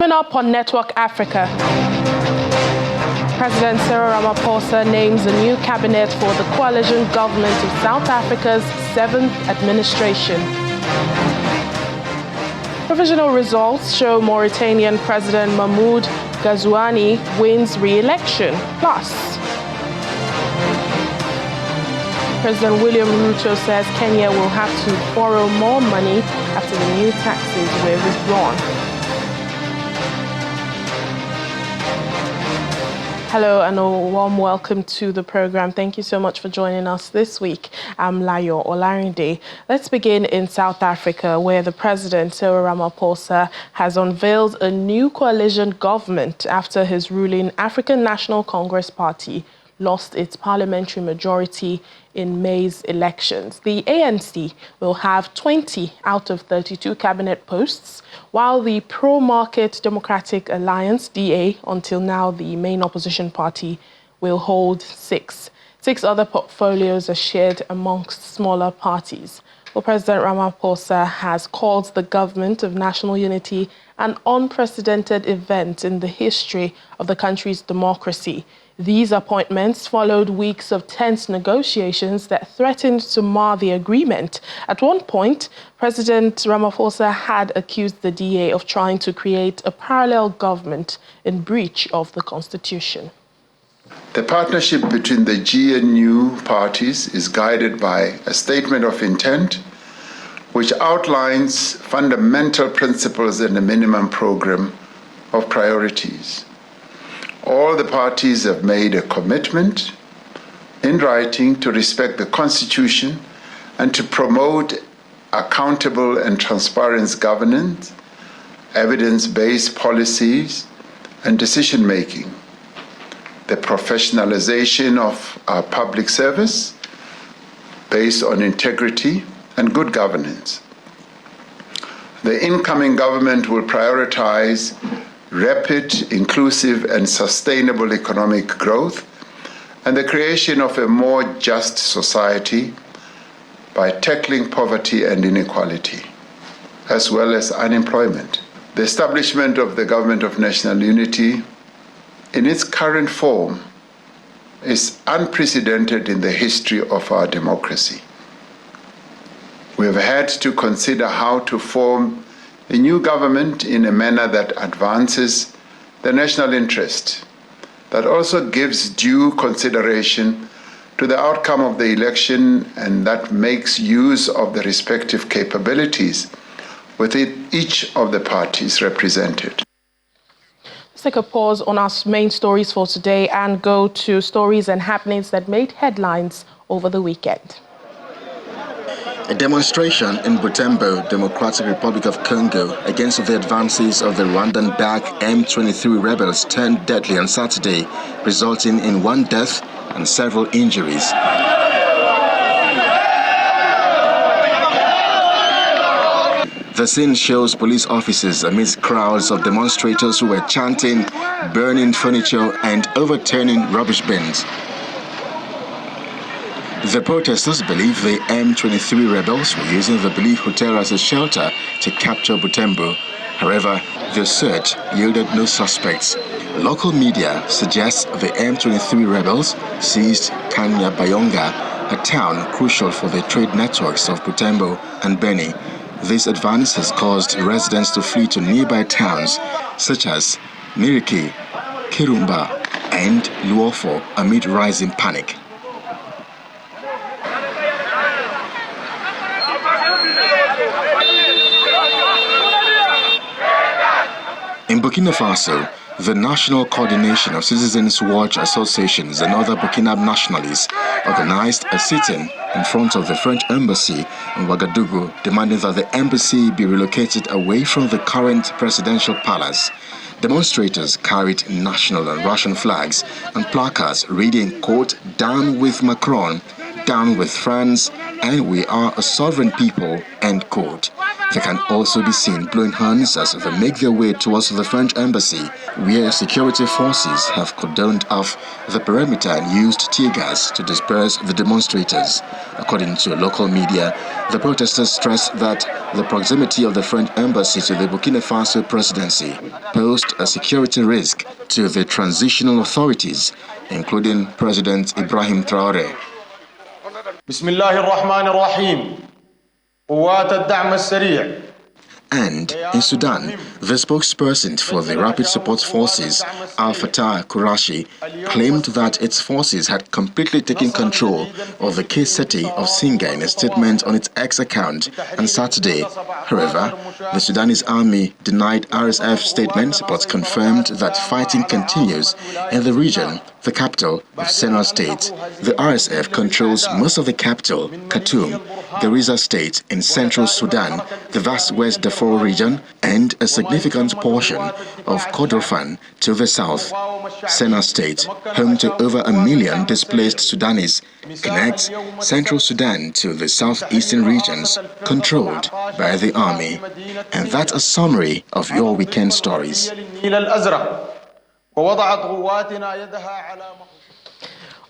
Coming up on Network Africa, President Cyril Ramaphosa names a new cabinet for the coalition government of South Africa's 7th administration. Provisional results show Mauritanian President Mahmoud Ghazouani wins re-election. Plus, President William Ruto says Kenya will have to borrow more money after the new taxes were withdrawn. Hello and a warm welcome to the program. Thank you so much for joining us this week. I'm Layo Olarinde. Let's begin in South Africa, where the President, Cyril Ramaphosa, has unveiled a new coalition government after his ruling African National Congress Party lost its parliamentary majority in May's elections. The ANC will have 20 out of 32 cabinet posts, while the pro-market Democratic Alliance, DA, until now the main opposition party, will hold 6. 6 other portfolios are shared amongst smaller parties. Well, President Ramaphosa has called the government of national unity an unprecedented event in the history of the country's democracy. These appointments followed weeks of tense negotiations that threatened to mar the agreement. At one point, President Ramaphosa had accused the DA of trying to create a parallel government in breach of the constitution. The partnership between the GNU parties is guided by a statement of intent which outlines fundamental principles and a minimum program of priorities. All the parties have made a commitment in writing to respect the Constitution and to promote accountable and transparent governance, evidence-based policies, and decision-making, the professionalization of our public service based on integrity and good governance. The incoming government will prioritize rapid, inclusive, and sustainable economic growth and the creation of a more just society by tackling poverty and inequality, as well as unemployment. The establishment of the Government of National Unity in its current form is unprecedented in the history of our democracy. We have had to consider how to form a new government in a manner that advances the national interest, that also gives due consideration to the outcome of the election and that makes use of the respective capabilities within each of the parties represented. Let's take a pause on our main stories for today and go to stories and happenings that made headlines over the weekend. A demonstration in Butembo, Democratic Republic of Congo, against the advances of the Rwandan-backed M23 rebels turned deadly on Saturday, resulting in 1 death and several injuries. The scene shows police officers amidst crowds of demonstrators who were chanting, burning furniture, and overturning rubbish bins. The protesters believe the M23 rebels were using the Belief Hotel as a shelter to capture Butembo. However, the search yielded no suspects. Local media suggests the M23 rebels seized Kanyabayonga, a town crucial for the trade networks of Butembo and Beni. This advance has caused residents to flee to nearby towns such as Miriki, Kirumba, and Luofo amid rising panic. In Burkina Faso, the National Coordination of Citizens Watch Associations and other Burkina nationalists organized a sit-in in front of the French embassy in Ouagadougou, demanding that the embassy be relocated away from the current presidential palace. Demonstrators carried national and Russian flags and placards reading, quote, "Down with Macron, down with France, and we are a sovereign people," end quote. They can also be seen blowing horns as they make their way towards the French embassy, where security forces have cordoned off the perimeter and used tear gas to disperse the demonstrators. According to local media, the protesters stressed that the proximity of the French embassy to the Burkina Faso presidency posed a security risk to the transitional authorities, including President Ibrahim Traoré. And in Sudan, the spokesperson for the Rapid Support Forces, Al-Fatah Qurashi, claimed that its forces had completely taken control of the key city of Singa in a statement on its X account on Saturday. However, the Sudanese army denied RSF statements but confirmed that fighting continues in the region, the capital of Sennar State. The RSF controls most of the capital, Khartoum, Garissa State in central Sudan, the vast West Darfur region, and a significant portion of Kordofan to the south. Sennar State, home to over 1 million displaced Sudanese, connects central Sudan to the southeastern regions controlled by the army. And that's a summary of your weekend stories.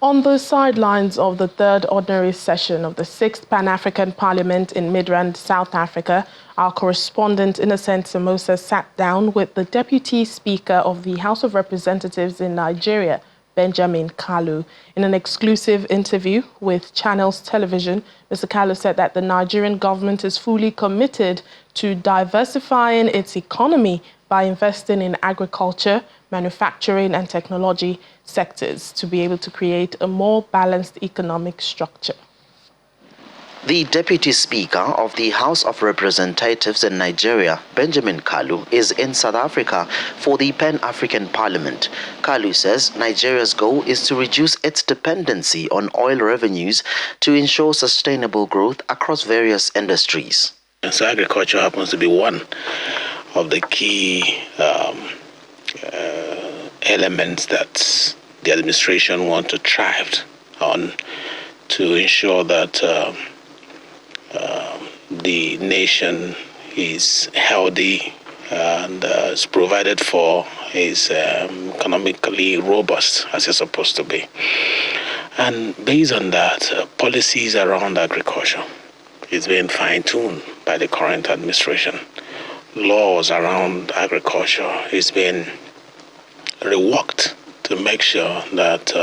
On the sidelines of the third ordinary session of the 6th Pan-African Parliament in Midrand, South Africa, our correspondent Innocent Samosa sat down with the Deputy Speaker of the House of Representatives in Nigeria, Benjamin Kalu. In an exclusive interview with Channels Television, Mr. Kalu said that the Nigerian government is fully committed to diversifying its economy by investing in agriculture, manufacturing and technology sectors to be able to create a more balanced economic structure. The Deputy Speaker of the House of Representatives in Nigeria, Benjamin Kalu, is in South Africa for the Pan-African Parliament. Kalu says Nigeria's goal is to reduce its dependency on oil revenues to ensure sustainable growth across various industries. And so agriculture happens to be one of the key elements that the administration want to thrive on to ensure that the nation is healthy and is provided for, is economically robust as it's supposed to be. And based on that, policies around agriculture is being fine-tuned by the current administration. Laws around agriculture is being reworked to make sure that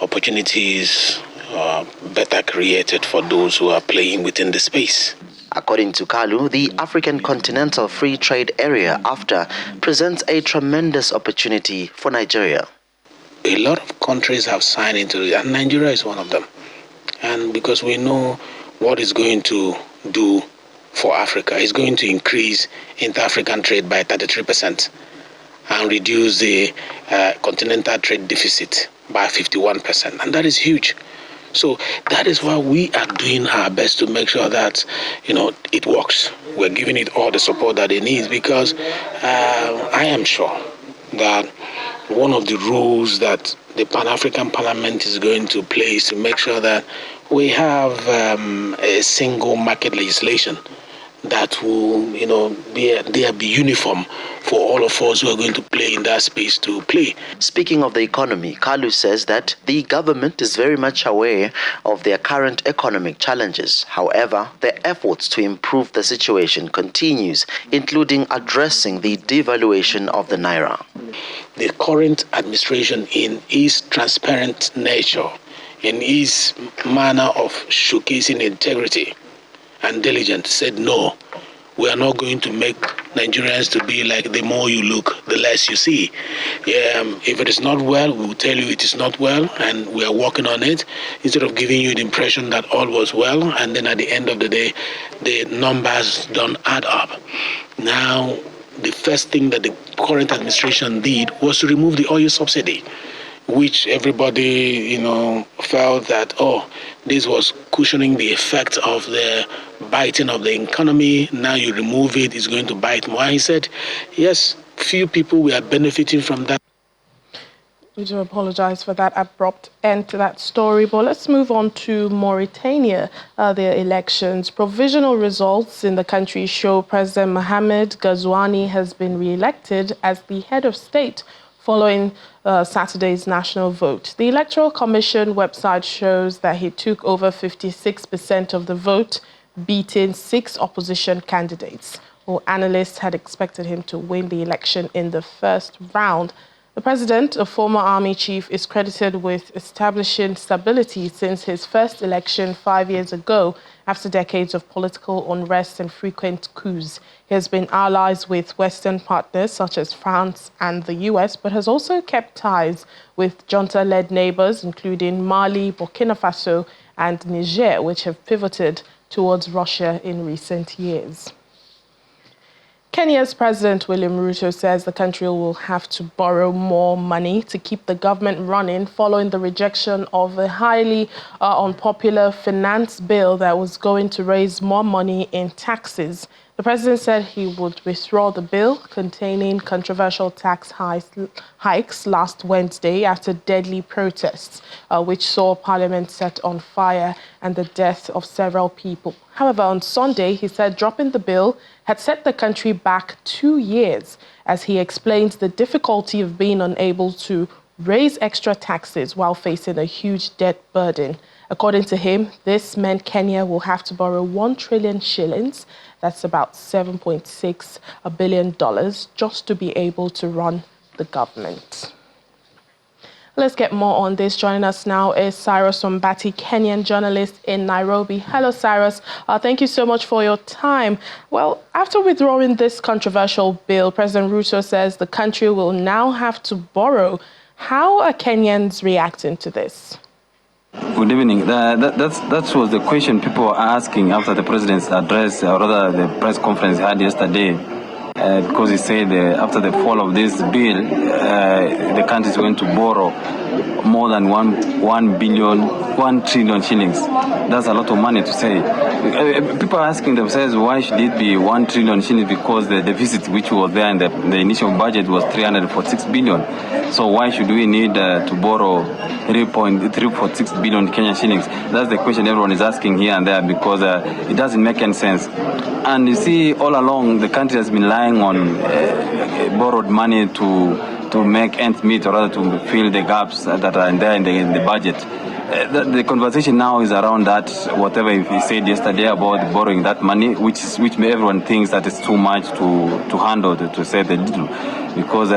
opportunities are better created for those who are playing within the space. According to Kalu, the African Continental Free Trade Area, AfTA, presents a tremendous opportunity for Nigeria. A lot of countries have signed into it, and Nigeria is one of them. And because we know what it's going to do for Africa, it's going to increase inter-African trade by 33% and reduce the continental trade deficit by 51%. And that is huge. So that is why we are doing our best to make sure that, it works. We're giving it all the support that it needs, because I am sure that one of the roles that the Pan-African Parliament is going to play is to make sure that we have a single market legislation that will, be uniform for all of us who are going to play in that space to play. Speaking of the economy, Kalu says that the government is very much aware of their current economic challenges. However, their efforts to improve the situation continues, including addressing the devaluation of the naira. The current administration, in its transparent nature, in its manner of showcasing integrity and diligence, said no, we are not going to make Nigerians to be like the more you look, the less you see. If it is not well, we will tell you it is not well, and we are working on it, instead of giving you the impression that all was well, and then at the end of the day, the numbers don't add up. Now, the first thing that the current administration did was to remove the oil subsidy, which everybody, felt that, this was cushioning the effect of the biting of the economy. Now you remove it, it's going to bite more. He said, yes, few people were benefiting from that. We do apologize for that abrupt end to that story, but let's move on to Mauritania. Their elections. Provisional results in the country show President Mohamed Ghazouani has been re-elected as the head of state following Saturday's national vote. The Electoral Commission website shows that he took over 56% of the vote, beating 6 opposition candidates. Well, analysts had expected him to win the election in the first round. The president, a former army chief, is credited with establishing stability since his first election 5 years ago after decades of political unrest and frequent coups. He has been allies with Western partners such as France and the US, but has also kept ties with junta-led neighbors, including Mali, Burkina Faso, and Niger, which have pivoted towards Russia in recent years. Kenya's President William Ruto says the country will have to borrow more money to keep the government running following the rejection of a highly unpopular finance bill that was going to raise more money in taxes. The president said he would withdraw the bill containing controversial tax hikes last Wednesday after deadly protests, which saw Parliament set on fire and the death of several people. However, on Sunday, he said dropping the bill had set the country back 2 years, as he explained the difficulty of being unable to raise extra taxes while facing a huge debt burden. According to him, this meant Kenya will have to borrow 1 trillion shillings, that's about $7.6 billion, just to be able to run the government. Let's get more on this. Joining us now is Cyrus Ombati, Kenyan journalist in Nairobi. Hello, Cyrus. Thank you so much for your time. Well, after withdrawing this controversial bill, President Ruto says the country will now have to borrow. How are Kenyans reacting to this? Good evening. That was the question people were asking after the president's address, or rather the press conference he had yesterday, because he said after the fall of this bill, the country is going to borrow more than 1 trillion shillings. That's a lot of money to say. People are asking themselves, why should it be 1 trillion shillings? Because the deficit which was there in the initial budget was 346 billion. So why should we need to borrow 3.346 billion Kenyan shillings? That's the question everyone is asking here and there, because it doesn't make any sense. And you see, all along, the country has been relying on borrowed money to make ends meet, or rather to fill the gaps that are there in the budget. The conversation now is around that, whatever he said yesterday about borrowing that money, which everyone thinks that is too much to handle, to say the little. Because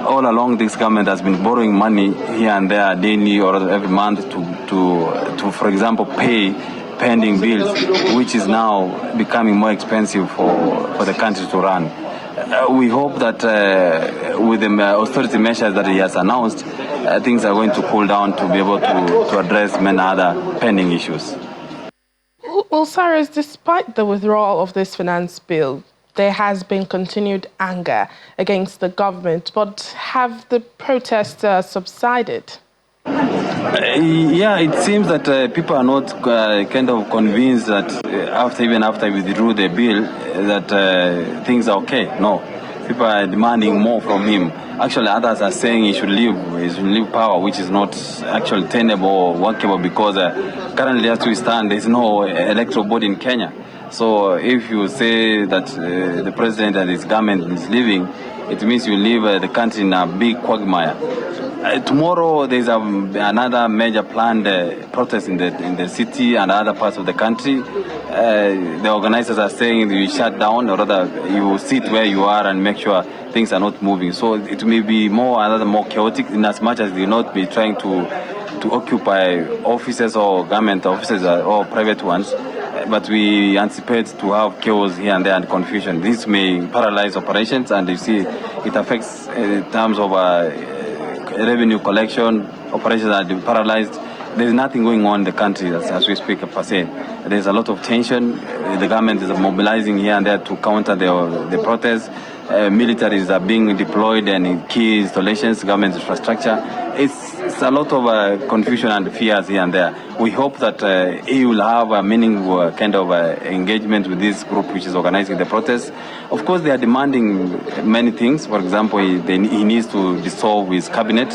all along this government has been borrowing money here and there daily or every month to for example, pay pending bills, which is now becoming more expensive for the country to run. We hope that with the austerity measures that he has announced, things are going to cool down to be able to address many other pending issues. Well, Cyrus, despite the withdrawal of this finance bill, there has been continued anger against the government, but have the protests subsided? Yeah, it seems that people are not kind of convinced that even after we withdrew the bill, that things are okay. No, people are demanding more from him. Actually, others are saying he should leave power, which is not actually tenable or workable, because currently, as we stand, there is no electoral body in Kenya. So if you say that the president and his government is leaving, it means you leave the country in a big quagmire. Tomorrow there's another major planned protest in the city and other parts of the country. The organizers are saying you shut down, or rather you sit where you are and make sure things are not moving. So it may be more chaotic, in as much as they will not be trying to occupy offices or government offices or private ones. But we anticipate to have chaos here and there and confusion. This may paralyze operations, and you see it affects in terms of revenue collection. Operations are paralyzed. There's nothing going on in the country as we speak per se. There's a lot of tension. The government is mobilizing here and there to counter the protests. Militaries are being deployed and in key installations, government infrastructure. It's a lot of confusion and fears here and there. We hope that he will have a meaningful kind of engagement with this group which is organizing the protests. Of course, they are demanding many things. For example, he needs to dissolve his cabinet.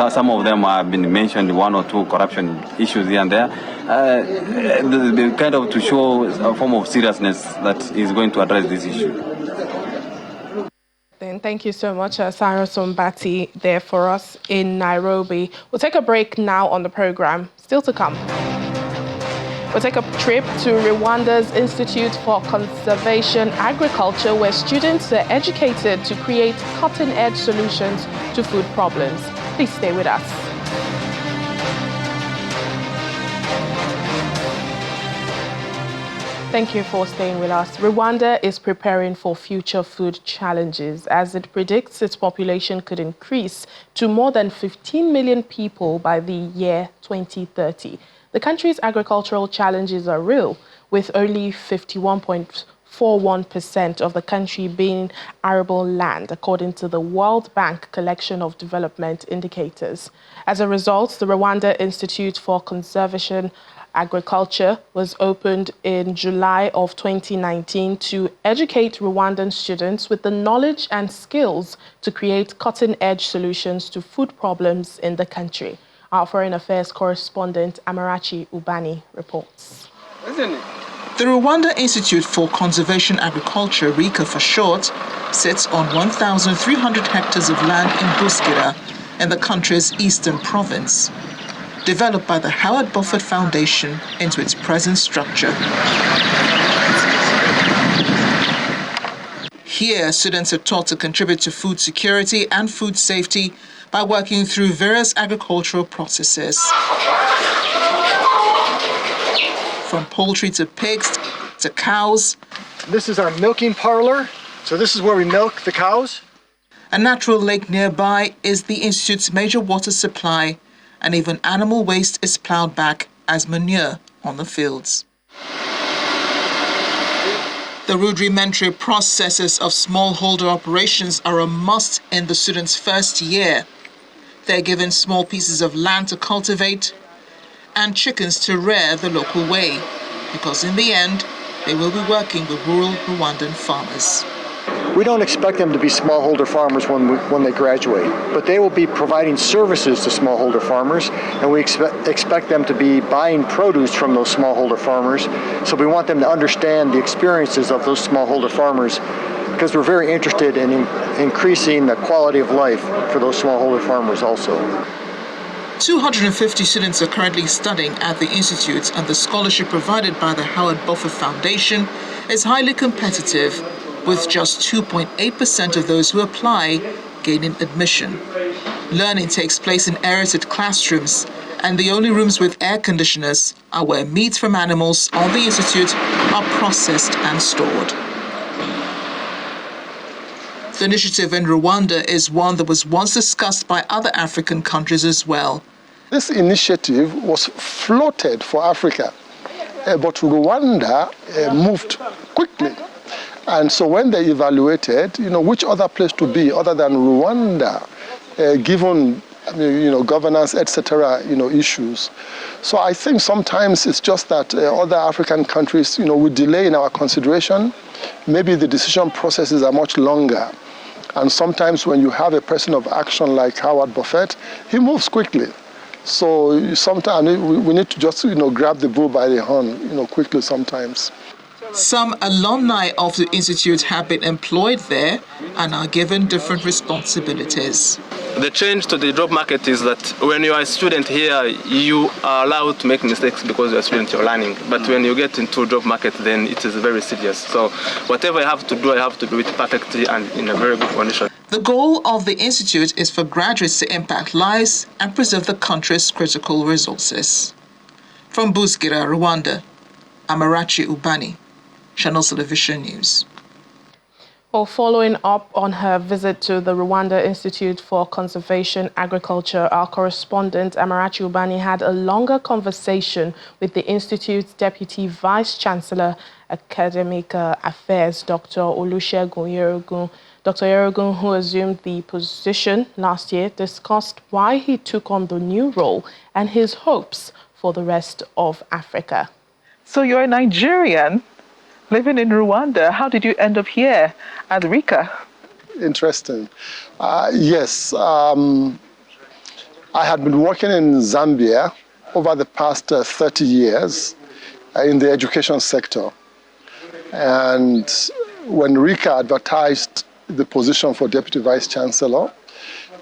some of them have been mentioned, one or two corruption issues here and there. The kind of to show a form of seriousness that is going to address this issue. Thank you so much, Sarah Sombati, there for us in Nairobi. We'll take a break now on the program. Still to come. We'll take a trip to Rwanda's Institute for Conservation Agriculture, where students are educated to create cutting-edge solutions to food problems. Please stay with us. Thank you for staying with us. Rwanda is preparing for future food challenges as it predicts its population could increase to more than 15 million people by the year 2030. The country's agricultural challenges are real, with only 51.41% of the country being arable land, according to the World Bank collection of development indicators. As a result, the Rwanda Institute for Conservation Agriculture was opened in July of 2019 to educate Rwandan students with the knowledge and skills to create cutting-edge solutions to food problems in the country. Our Foreign Affairs correspondent Amarachi Ubani reports. The Rwanda Institute for Conservation Agriculture, RICA for short, sits on 1,300 hectares of land in Buskira in the country's eastern province, developed by the Howard Buffett Foundation into its present structure. Here, students are taught to contribute to food security and food safety by working through various agricultural processes. From poultry to pigs to cows. This is our milking parlor. So this is where we milk the cows. A natural lake nearby is the Institute's major water supply, and even animal waste is plowed back as manure on the fields. The rudimentary processes of smallholder operations are a must in the students' first year. They're given small pieces of land to cultivate and chickens to rear the local way, because in the end, they will be working with rural Rwandan farmers. We don't expect them to be smallholder farmers when they graduate, but they will be providing services to smallholder farmers, and we expect them to be buying produce from those smallholder farmers. So we want them to understand the experiences of those smallholder farmers, because we're very interested in increasing the quality of life for those smallholder farmers also. 250 students are currently studying at the Institute, and the scholarship provided by the Howard Buffett Foundation is highly competitive, with just 2.8% of those who apply gaining admission. Learning takes place in aerated classrooms, and the only rooms with air conditioners are where meat from animals on the Institute are processed and stored. The initiative in Rwanda is one that was once discussed by other African countries as well. This initiative was floated for Africa, but Rwanda moved quickly. And so when they evaluated, which other place to be other than Rwanda, given, governance, etc., issues. So I think sometimes it's just that other African countries, we delay in our consideration. Maybe the decision processes are much longer. And sometimes when you have a person of action like Howard Buffett, he moves quickly. So sometimes we need to just, grab the bull by the horn, quickly sometimes. Some alumni of the Institute have been employed there and are given different responsibilities. The change to the job market is that when you are a student here, you are allowed to make mistakes because you're a student, you're learning. But when you get into job market, then it is very serious. So whatever I have to do it perfectly and in a very good condition. The goal of the Institute is for graduates to impact lives and preserve the country's critical resources. From Buskira, Rwanda, Amarachi Ubani, Channel Television News. Well, following up on her visit to the Rwanda Institute for Conservation Agriculture, our correspondent Amarachi Ubani had a longer conversation with the Institute's Deputy Vice-Chancellor, Academic Affairs, Dr. Olusegun Yerogun. Dr. Yerogun, who assumed the position last year, discussed why he took on the new role and his hopes for the rest of Africa. So you're a Nigerian living in Rwanda. How did you end up here at RICA? Interesting. Yes. I had been working in Zambia over the past 30 years in the education sector. And when Rika advertised the position for Deputy Vice Chancellor,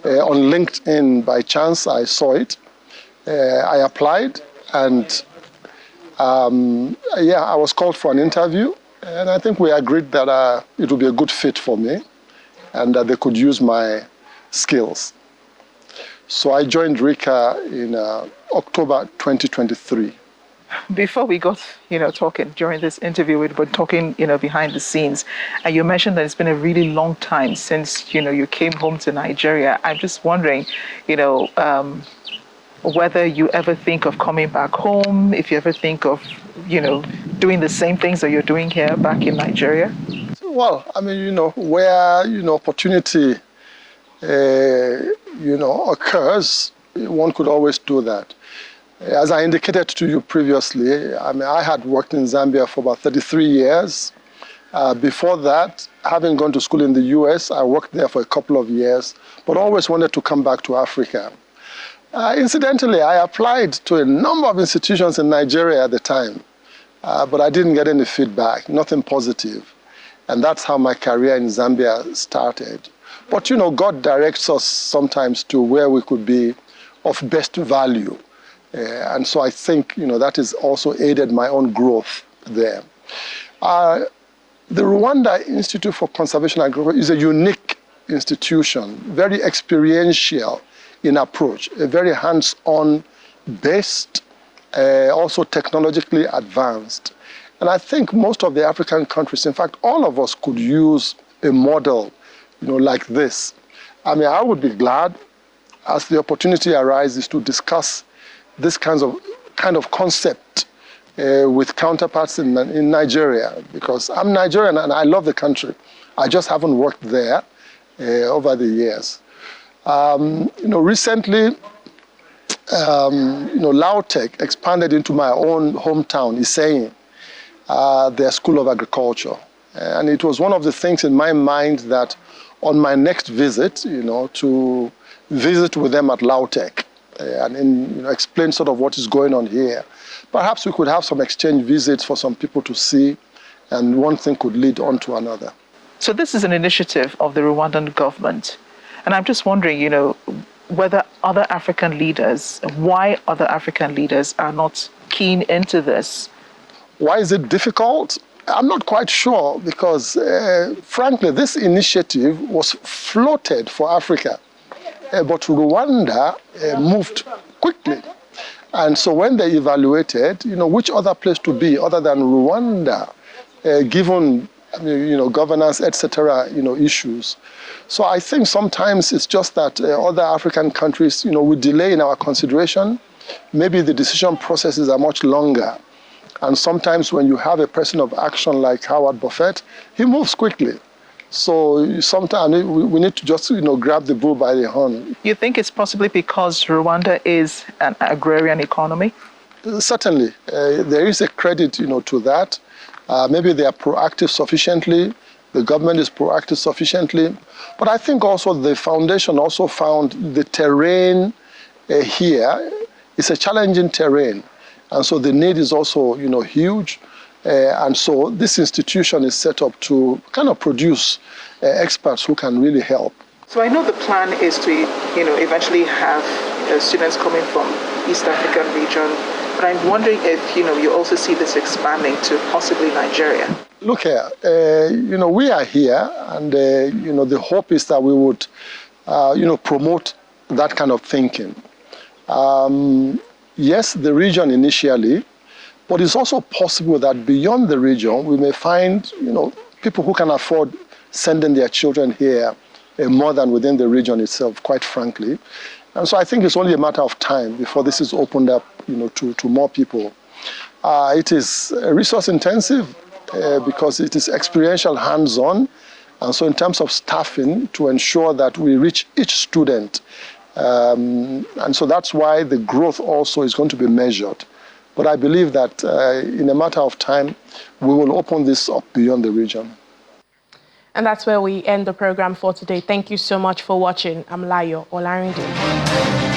on LinkedIn, by chance, I saw it. I applied, and I was called for an interview, and I think we agreed that it would be a good fit for me and that they could use my skills. So I joined Rika in October 2023. Before we got, talking during this interview, we were talking, behind the scenes, and you mentioned that it's been a really long time since, you came home to Nigeria. I'm just wondering, whether you ever think of coming back home, if you ever think of, doing the same things that you're doing here back in Nigeria? Well, I mean, where, opportunity, occurs, one could always do that. As I indicated to you previously, I had worked in Zambia for about 33 years. Before that, having gone to school in the US, I worked there for a couple of years, but always wanted to come back to Africa. Incidentally, I applied to a number of institutions in Nigeria at the time, but I didn't get any feedback, nothing positive. And that's how my career in Zambia started. But, God directs us sometimes to where we could be of best value. And so I think, that has also aided my own growth there. The Rwanda Institute for Conservation Agriculture is a unique institution, very experiential in approach, a very hands-on based, also technologically advanced. And I think most of the African countries, in fact, all of us could use a model, like this. I would be glad as the opportunity arises to discuss this kind of concept with counterparts in Nigeria, because I'm Nigerian and I love the country. I just haven't worked there over the years. Recently, Lautech expanded into my own hometown, Iseyin, their School of Agriculture. And it was one of the things in my mind that on my next visit, to visit with them at Lautech and explain sort of what is going on here. Perhaps we could have some exchange visits for some people to see, and one thing could lead on to another. So this is an initiative of the Rwandan government. And I'm just wondering, whether other African leaders, why other African leaders are not keen into this. Why is it difficult? I'm not quite sure, because frankly, this initiative was floated for Africa. But Rwanda moved quickly. And so when they evaluated, which other place to be other than Rwanda, given, governance, etc., issues. So I think sometimes it's just that other African countries, we delay in our consideration. Maybe the decision processes are much longer. And sometimes when you have a person of action like Howard Buffett, he moves quickly. So sometimes we need to just, grab the bull by the horn. You think it's possibly because Rwanda is an agrarian economy? Certainly. There is a credit, to that. Maybe they are proactive sufficiently. The government is proactive sufficiently. But I think also the foundation also found the terrain here is a challenging terrain. And so the need is also, huge. And so this institution is set up to kind of produce experts who can really help. So I know the plan is to, eventually have students coming from East African region, but I'm wondering if, you also see this expanding to possibly Nigeria. Look here, we are here, and, the hope is that we would, promote that kind of thinking. Yes, the region initially, but it's also possible that beyond the region, we may find, people who can afford sending their children here more than within the region itself, quite frankly. And so I think it's only a matter of time before this is opened up, to more people. It is resource intensive because it is experiential, hands-on. And so in terms of staffing, to ensure that we reach each student. And so that's why the growth also is going to be measured. But I believe that in a matter of time, we will open this up beyond the region. And that's where we end the program for today. Thank you so much for watching. I'm Layo Olarinde.